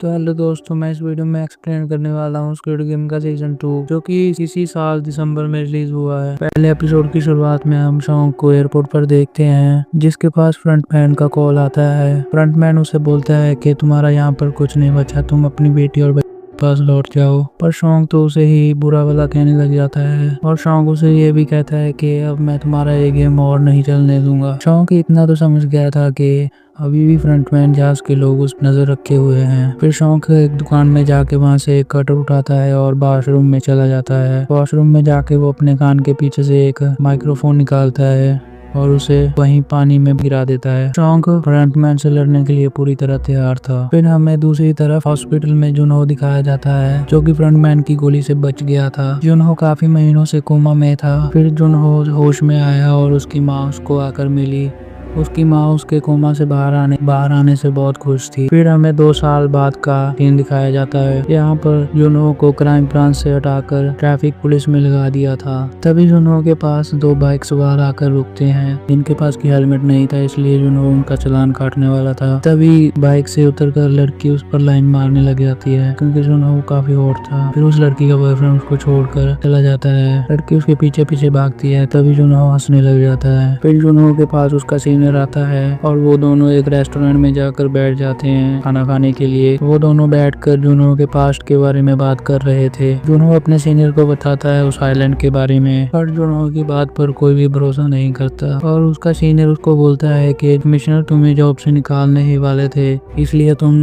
तो हेलो दोस्तों, मैं इस वीडियो में एक्सप्लेन करने वाला हूँ स्क्विड गेम का सीजन 2 जो कि इसी साल दिसंबर में रिलीज हुआ है। पहले एपिसोड की शुरुआत में हम शॉन्ग को एयरपोर्ट पर देखते हैं जिसके पास फ्रंटमैन का कॉल आता है। फ्रंटमैन उसे बोलता है कि तुम्हारा यहाँ पर कुछ नहीं बचा, तुम अपनी बेटी और पास लौट जाओ। पर शॉन्ग तो उसे ही बुरा भला कहने लग जाता है और शॉन्ग उसे ये भी कहता है कि अब मैं तुम्हारा ये गेम और नहीं चलने दूंगा। शॉन्ग इतना तो समझ गया था कि अभी भी फ्रंटमैन जहाज के लोग उस नजर रखे हुए हैं। फिर शौक एक दुकान में जाके वहां से एक कटर उठाता है और वॉशरूम में चला जाता है। वॉशरूम में जाके वो अपने कान के पीछे से एक माइक्रोफोन निकालता है और उसे वहीं पानी में गिरा देता है। शॉन्क फ्रंटमैन से लड़ने के लिए पूरी तरह तैयार था। फिर हमें दूसरी तरफ हॉस्पिटल में जुनहो दिखाया जाता है जो कि फ्रंटमैन की गोली से बच गया था। जुनहो काफी महीनों से कोमा में था। फिर जुनहो होश में आया और उसकी माँ उसको आकर मिली। उसकी माँ उसके कोमा से बाहर आने से बहुत खुश थी। फिर हमें 2 साल बाद का सीन दिखाया जाता है। यहाँ पर जुनहो को क्राइम ब्रांच से हटाकर ट्रैफिक पुलिस में लगा दिया था। तभी जुनहो के पास 2 बाइक सवार आकर रुकते हैं। इनके पास की हेलमेट नहीं था, इसलिए जुनहो उनका चालान काटने वाला था। तभी बाइक से उतरकर लड़की उस पर लाइन मारने लग जाती है क्योंकि जुनहो काफी हॉट था। फिर उस लड़की का बॉयफ्रेंड उसको छोड़कर चला जाता है। लड़की उसके पीछे पीछे भागती है। तभी जुनहो हंसने लग जाता है। फिर जुनहो के पास उसका सीनियर आता है और वो दोनों एक रेस्टोरेंट में जाकर बैठ जाते हैं खाना खाने के लिए। वो दोनों बैठकर जुनहो के पास्ट के बारे में बात कर रहे थे। जुनहो अपने सीनियर को बताता है उस आइलैंड के बारे में, पर जुनहो की बात पर कोई भी भरोसा नहीं करता और उसका सीनियर उसको बोलता है कि कमिश्नर तुम्हें जॉब से निकालने ही वाले थे, इसलिए तुम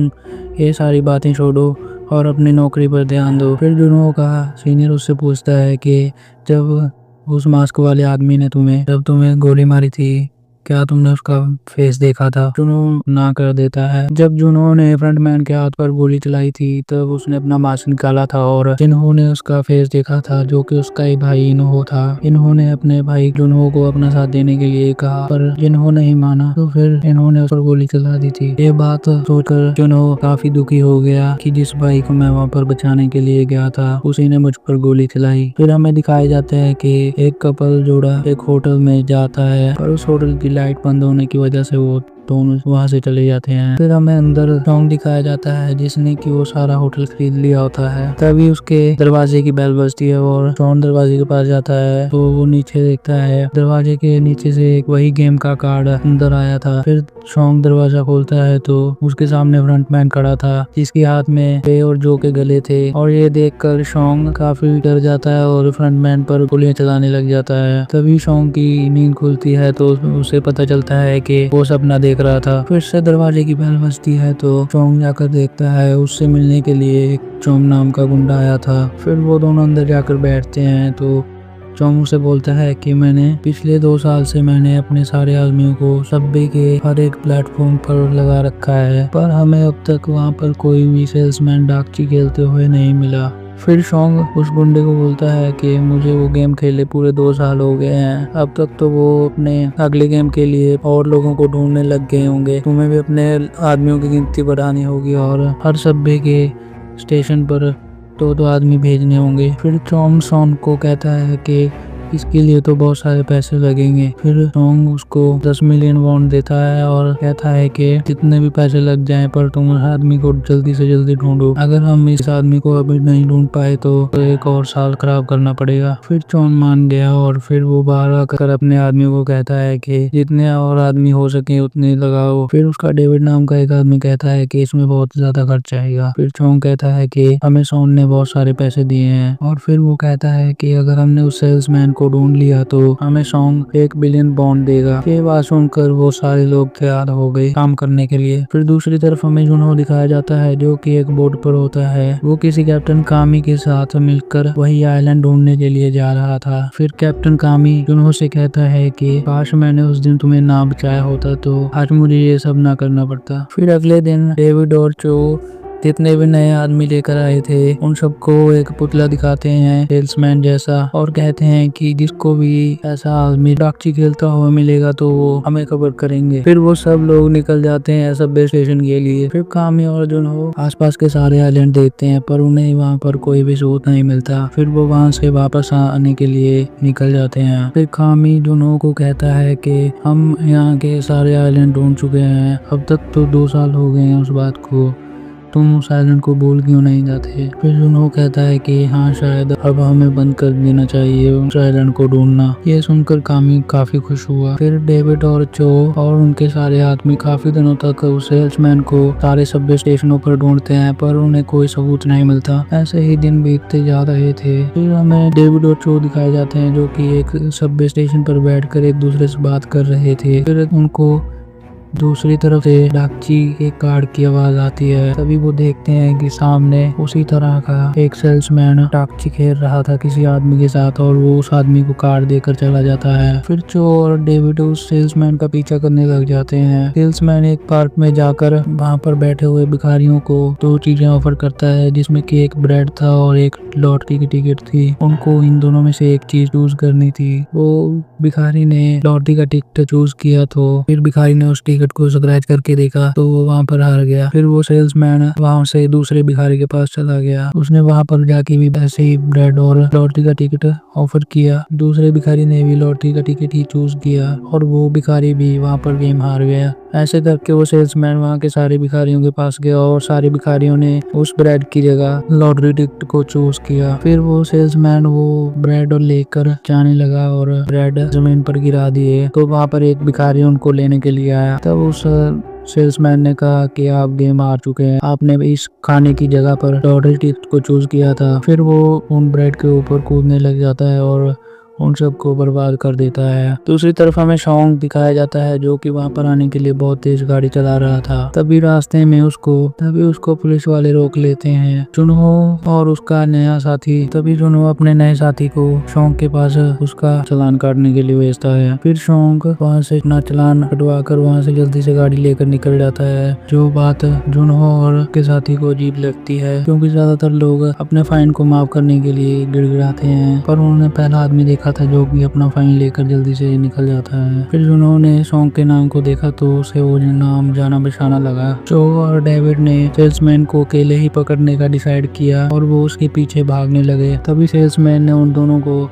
ये सारी बातें छोड़ो और अपनी नौकरी पर ध्यान दो। फिर जुनहो का सीनियर उससे पूछता है कि जब उस मास्क वाले आदमी ने जब तुम्हें गोली मारी थी, क्या तुमने उसका फेस देखा था? जुनहो ना कर देता है। जब जुनहो ने फ्रंटमैन के हाथ पर गोली चलाई थी तब उसने अपना मास्क निकाला था और जिन्हो ने उसका फेस देखा था जो कि उसका ही भाई इन्हो था। इन्हो ने अपने भाई जुनहो को अपना साथ देने के लिए कहा पर जिन्हो नहीं माना, तो फिर इन्होंने उस पर गोली चला दी थी। ये बात सोचकर जुनहो काफी दुखी हो गया कि जिस भाई को मैं वहाँ पर बचाने के लिए गया था उसी ने मुझ पर गोली चलाई। फिर हमें दिखाया जाता है कि एक कपल जोड़ा एक होटल में जाता है पर उस होटल की लाइट बंद होने की वजह से वो दोनों वहां से चले जाते हैं। फिर हमें अंदर शॉन्ग दिखाया जाता है जिसने कि वो सारा होटल खरीद लिया होता है। तभी उसके दरवाजे की बेल बजती है और शॉन्ग दरवाजे के पास जाता है तो वो नीचे देखता है दरवाजे के नीचे से एक वही गेम का कार्ड अंदर आया था। फिर शॉन्ग दरवाजा खोलता है तो उसके सामने फ्रंटमैन खड़ा था जिसके हाथ में पे और जो के गले थे और ये देखकर शॉन्ग काफी डर जाता है और फ्रंटमैन पर गोलियां चलाने लग जाता है। तभी शॉन्ग की नींद खुलती है तो उसे पता चलता है कि वो सपना देख रहा था। फिर से दरवाजे की बेल बजती है तो शॉन्ग जाकर देखता है उससे मिलने के लिए एक चोम नाम का गुंडा आया था। फिर वो दोनों अंदर जाकर बैठते हैं तो चोंग से बोलता है कि मैंने पिछले 2 साल से मैंने अपने सारे आदमियों को सब्वे के हर एक प्लेटफॉर्म पर लगा रखा है पर हमें अब तक वहाँ पर कोई भी सेल्समैन डाकची खेलते हुए नहीं मिला। फिर शॉन्ग उस गुंडे को बोलता है कि मुझे वो गेम खेले पूरे 2 साल हो गए हैं, अब तक तो वो अपने अगले गेम के लिए और लोगों को ढूंढने लग गए होंगे। तुम्हें भी अपने आदमियों की गिनती बढ़ानी होगी और हर सब्वे के स्टेशन पर 2-2 आदमी भेजने होंगे। फिर चोंग सॉन को कहता है कि इसके लिए तो बहुत सारे पैसे लगेंगे। फिर चोंग उसको 10 मिलियन वॉन देता है और कहता है कि जितने भी पैसे लग जाएं पर तुम उस आदमी को जल्दी से जल्दी ढूंढो। अगर हम इस आदमी को अभी नहीं ढूंढ पाए तो एक और साल खराब करना पड़ेगा। फिर चोंग मान गया और फिर वो बाहर आकर अपने आदमी को कहता है कि जितने और आदमी हो सके उतने लगाओ। फिर उसका डेविड नाम का एक आदमी कहता है कि इसमें बहुत ज्यादा खर्च आएगा। फिर चोंग कहता है कि हमें सोन ने बहुत सारे पैसे दिए हैं और फिर वो कहता है कि अगर हमने उस सेल्समैन को ढूंढ लिया तो हमें सॉन्ग 1 बिलियन बॉन्ड देगा। ये बात सुनकर वो सारे लोग तैयार हो गए काम करने के लिए। फिर दूसरी तरफ हमें जुनहो दिखाया जाता है जो कि एक बोट पर होता है। वो किसी कैप्टन कामी के साथ मिलकर वही आइलैंड ढूंढने के लिए जा रहा था। फिर कैप्टन कामी जुनहो से कहता है कि काश मैंने उस दिन तुम्हें ना बचाया होता तो आज मुझे ये सब ना करना पड़ता। फिर अगले दिन डेविड और चो जितने भी नए आदमी लेकर आए थे उन सबको एक पुतला दिखाते हैं सेल्समैन जैसा और कहते हैं कि जिसको भी ऐसा आदमी डाकची खेलता हुआ मिलेगा तो वो हमें खबर करेंगे। फिर वो सब लोग निकल जाते हैं सबवे स्टेशन के लिए। फिर कामी और जुनहो आसपास के सारे आइलैंड देखते हैं पर उन्हें वहाँ पर कोई भी सबूत नहीं मिलता। फिर वो वहाँ से वापस आने के लिए निकल जाते हैं। फिर कामी जुनहो को कहता है कि हम यहाँ के सारे आइलैंड ढूंढ चुके हैं, अब तक तो 2 साल हो गए हैं उस बात को, तुम उस आइलैंड को भूल क्यों नहीं जाते। फिर जुनहो कहता है कि हाँ शायद अब हमें बंद कर देना चाहिए उस आइलैंड को ढूंढना। ये सुनकर कामी काफी खुश हुआ। फिर डेविड और चो और उनके सारे आदमी काफी दिनों तक उस सेल्समैन को सारे सबवे स्टेशनों पर ढूंढते हैं पर उन्हें कोई सबूत नहीं मिलता। ऐसे ही दिन बीतते जा रहे थे। फिर हमें डेविड और चो दिखाए जाते हैं जो कि एक सबवे स्टेशन पर बैठकर एक दूसरे से बात कर रहे थे। फिर उनको दूसरी तरफ से डाकची के कार्ड की आवाज आती है। तभी वो देखते हैं कि सामने उसी तरह का एक सेल्समैन डाकची खेल रहा था किसी आदमी के साथ और वो उस आदमी को कार्ड देकर चला जाता है। फिर चो और डेविड उस सेल्समैन का पीछा करने लग जाते हैं। सेल्समैन एक पार्क में जाकर वहाँ पर बैठे हुए भिखारियों को 2 चीजें ऑफर करता है जिसमें कि एक ब्रेड था और एक लॉटरी की टिकट थी। उनको इन दोनों में से एक चीज चूज करनी थी। वो भिखारी ने लॉटरी का टिकट चूज किया तो फिर भिखारी ने उस टिकट को स्क्रैच करके देखा तो वो वहाँ पर हार गया। फिर वो सेल्समैन वहाँ से दूसरे भिखारी के पास चला गया। उसने वहाँ पर जाके भी ऐसे ही ब्रेड और लॉटरी का टिकट ऑफर किया। दूसरे भिखारी ने भी लॉटरी का टिकट ही चूज किया और वो भिखारी भी वहाँ पर गेम हार गया। ऐसे करके वो सेल्समैन वहाँ के सारे भिखारियों के पास गया और सारे भिखारियों ने उस ब्रेड की जगह लॉटरी टिकट को चूज किया। फिर वो सेल्समैन वो ब्रेड और लेकर जाने लगा और ब्रेड जमीन पर गिरा दिए तो वहाँ पर एक भिखारी उनको लेने के लिए आया। तब उस सेल्समैन ने कहा कि आप गेम हार चुके हैं, आपने इस खाने की जगह पर लॉटरी टिकट को चूज किया था। फिर वो उन ब्रेड के ऊपर कूदने लग जाता है और उन सबको बर्बाद कर देता है। दूसरी तरफ हमें शॉन्ग दिखाया जाता है जो कि वहाँ पर आने के लिए बहुत तेज गाड़ी चला रहा था। तभी रास्ते में उसको पुलिस वाले रोक लेते हैं। जुनहो और उसका नया साथी तभी जुनहो अपने नए साथी को शॉन्ग के पास उसका चालान काटने के लिए भेजता है। फिर शॉन्ग वहाँ से अपना चालान कटवा कर वहाँ से जल्दी से गाड़ी लेकर निकल जाता है। जो बात जुनहो और उसके साथी को अजीब लगती है क्योंकि ज्यादातर लोग अपने फाइन को माफ करने के लिए गिड़गिड़ाते हैं पर उन्होंने पहला आदमी देखा था जो कि अपना फाइन लेकर जल्दी से निकल जाता है। फिर उन्होंने शॉन्ग के नाम को देखा तो उसे वो नाम जाना पहचाना लगा। चो और डेविड ने सेल्समैन को अकेले ही पकड़ने का डिसाइड किया और वो उसके पीछे भागने लगे। तभी सेल्समैन ने उन दोनों को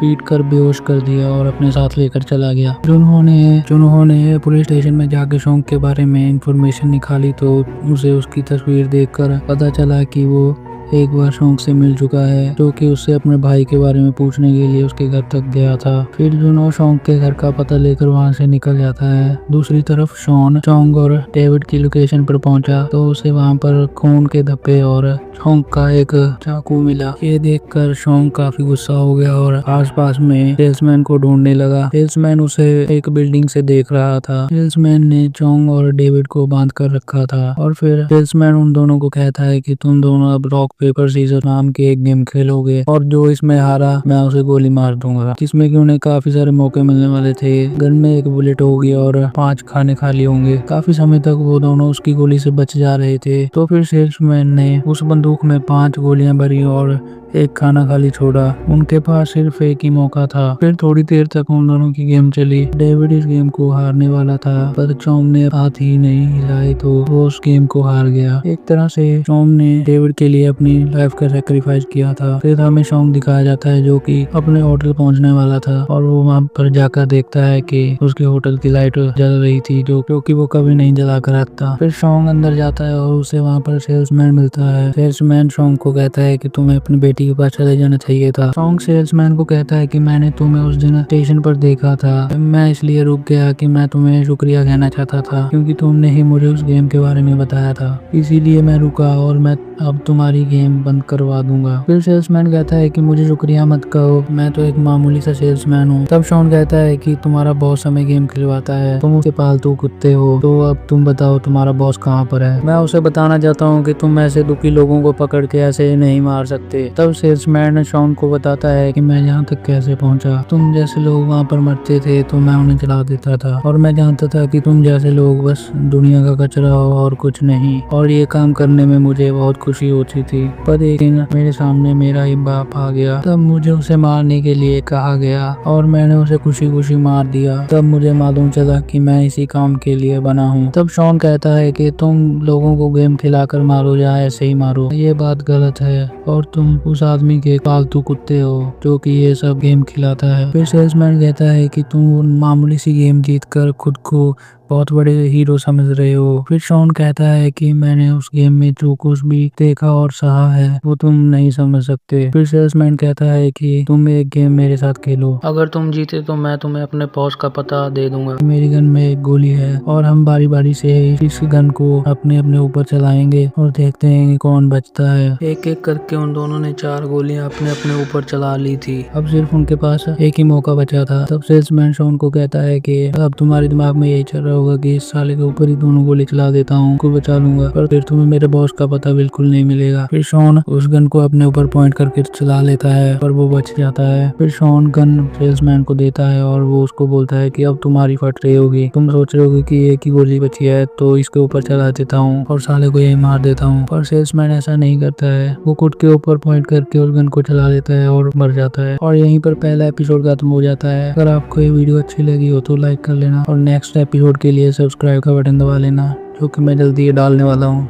पीट कर बेहोश कर दिया और अपने साथ लेकर चला गया। जुनहो ने पुलिस स्टेशन में जाके शॉन्ग के बारे में इंफॉर्मेशन निकाली तो उसे उसकी तस्वीर देखकर पता चला कि वो एक बार शॉन्ग से मिल चुका है जो कि उससे अपने भाई के बारे में पूछने के लिए उसके घर तक गया था। फिर जुनहो शॉन्ग के घर का पता लेकर वहां से निकल जाता है। दूसरी तरफ शॉन चोंग और डेविड की लोकेशन पर पहुंचा तो उसे वहां पर खून के धब्बे और शॉन्ग का एक चाकू मिला। ये देखकर शॉन्ग काफी गुस्सा हो गया और आसपास में सेल्समैन को ढूंढने लगा। सेल्समैन उसे एक बिल्डिंग से देख रहा था। सेल्समैन ने चोंग और डेविड को बांध कर रखा था और फिर सेल्समैन उन दोनों को कहता है कि तुम दोनों अब रॉक पेपर सीजर नाम के एक गेम खेलोगे और जो इसमें हारा मैं उसे गोली मार दूंगा। जिसमें कि उन्हें काफी सारे मौके मिलने वाले थे। गन में एक बुलेट होगी और 5 खाने खाली होंगे। काफी समय तक वो दोनों उसकी गोली से बच जा रहे थे तो फिर सेल्समैन ने उस बंदूक में 5 गोलियां भरी और एक खाना खाली छोड़ा। उनके पास सिर्फ एक ही मौका था। फिर थोड़ी देर तक उन दोनों की गेम चली। डेविड इस गेम को हारने वाला था पर चोंग ने हाथ ही नहीं हिलाई तो वो उस गेम को हार गया। एक तरह से चोंग ने डेविड के लिए अपनी लाइफ का सेक्रीफाइस किया था। फिर हमें शॉन्ग दिखाया जाता है जो कि अपने होटल पहुंचने वाला था और वो वहाँ पर जाकर देखता है कि उसके होटल की लाइट जल रही थी जो कि वो कभी नहीं जला कर रखता। फिर शॉन्ग अंदर जाता है और उसे वहाँ पर सेल्समैन मिलता है। सेल्समैन शॉन्ग को कहता है कि तुम्हें अपनी बेटी के पास चले जाना चाहिए था। शॉन्ग सेल्समैन को कहता है कि मैंने तुम्हें उस दिन स्टेशन पर देखा था, मैं इसलिए रुक गया कि मैं तुम्हें शुक्रिया कहना चाहता था क्योंकि तुमने ही मुझे उस गेम के बारे में बताया था, इसीलिए मैं रुका और मैं अब तुम्हारी गेम बंद करवा दूंगा। फिर सेल्समैन कहता है कि मुझे शुक्रिया मत कहो, मैं तो एक मामूली सा सेल्समैन हूँ। तब शॉन कहता है कि तुम्हारा बॉस हमें गेम खिलवाता है, तुम उसके पालतू कुत्ते हो, तो अब तुम बताओ तुम्हारा बॉस कहाँ पर है। मैं उसे बताना चाहता हूँ कि तुम ऐसे दुखी लोगों को पकड़ के ऐसे नहीं मार सकते। तब सेल्समैन शॉन को बताता है कि मैं यहाँ तक कैसे पहुँचा। तुम जैसे लोग वहाँ पर मरते थे तो मैं उन्हें जला देता था और मैं जानता था कि तुम जैसे लोग बस दुनिया का कचरा हो और कुछ नहीं, और ये काम करने में मुझे बहुत खुशी होती थी। पर एक दिन मेरे सामने मेरा ही बाप आ गया, तब मुझे उसे मारने के लिए कहा गया और मैंने उसे खुशी खुशी मार दिया। तब मुझे मालूम चला कि मैं इसी काम के लिए बना हूँ। तब शॉन कहता है कि तुम लोगों को गेम खिलाकर मारो या ऐसे ही मारो, ये बात गलत है और तुम उस आदमी के पालतू कुत्ते हो जो कि ये सब गेम खिलाता है। फिर सेल्समैन कहता है कि तुम मामूली सी गेम जीत कर खुद को बहुत बड़े हीरो समझ रहे हो। फिर शॉन कहता है कि मैंने उस गेम में जो कुछ भी देखा और सहा है वो तुम नहीं समझ सकते। फिर सेल्समैन कहता है कि तुम एक गेम मेरे साथ खेलो, अगर तुम जीते तो मैं तुम्हें अपने बॉस का पता दे दूंगा। मेरी गन में एक गोली है और हम बारी बारी से इस गन को अपने अपने ऊपर चलाएंगे और देखते हैं कि कौन बचता है। एक एक करके उन दोनों ने 4 गोलियां अपने अपने ऊपर चला ली थी। अब सिर्फ उनके पास एक ही मौका बचा था। तब सेल्समैन शॉन को कहता है कि अब तुम्हारे दिमाग में यही चल रहा होगा कि इस साले के ऊपर ही दोनों गोली चला देता हूँ, को बचा लूंगा, पर फिर तुम्हें मेरे बॉस का पता बिल्कुल नहीं मिलेगा। फिर शॉन उस गन को अपने ऊपर पॉइंट करके चला लेता है पर वो बच जाता है। फिर शॉन गन सेल्समैन को देता है और वो उसको बोलता है कि अब तुम्हारी फट रही होगी, तुम सोच रहे होगे कि एक ही गोली बची है तो इसके ऊपर चला देता हूँ और साले को यही मार देता हूँ, पर सेल्समैन ऐसा नहीं करता है। वो खुद के ऊपर पॉइंट करके उस गन को चला देता है और मर जाता है और यहीं पर पहला एपिसोड खत्म हो जाता है। अगर आपको ये वीडियो अच्छी लगी हो तो लाइक कर लेना और नेक्स्ट एपिसोड के लिए सब्सक्राइब का बटन दबा लेना, जो कि मैं जल्दी ये डालने वाला हूँ।